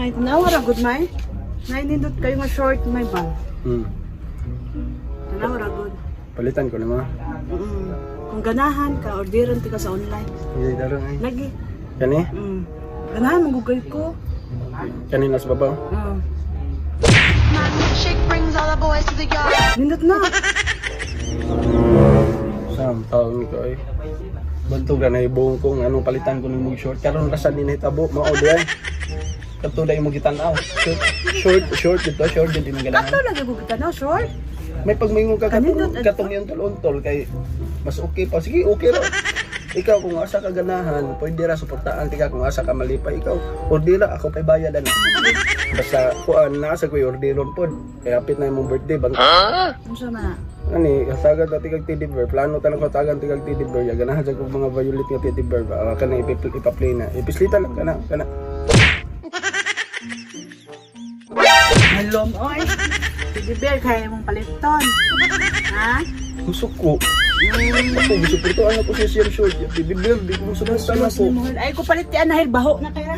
Ay, tanawa ra good may. Nainindot kayo nga short may bag. Tanawa ra good. Palitan ko na mo. Kung ganahan ka, orderan ti ka sa online. Hindi daro ay. Lagi. Kani? Ganahan, magugay ko. Kanina sa babaw. My milkshake brings all the boys to the yard. Nindot na. Sam taon ko ay. Bantog na ibong kong anong palitan ko ng short. Karon rasan din hitabo mao di ay. Katuday mo gitanaw. Short dito, short din ganahan. Ato lagi ko kita no, short. May pagmingon ka Kanindot, katong yung tol-untol kay mas okay pa. Sige, okay ra. Ikaw kung asa ka ganahan, pwede ra suportaan tika kung asa ka malipay ikaw. Ordera ako pay bayad ana. Basta kuan nasa ko orderon pod. Kaya apit na imong birthday bang. Unsa man? Ani, kasagan ta tigag teddy bear. Plano ta lang katagan tigag teddy bear. Ya ganahan sa kog mga violet nga teddy bear ba. Kana ipa-play na. Ipislita lang kana. Halom, oy. Sige, Bel, kaya mong paliton. Ha? Gusto ko. Ako gusto ko to ano ko si Sir Short. Teddy bear, di ko suportan ako. Ay, ko palit ti anahil, baho na kaya.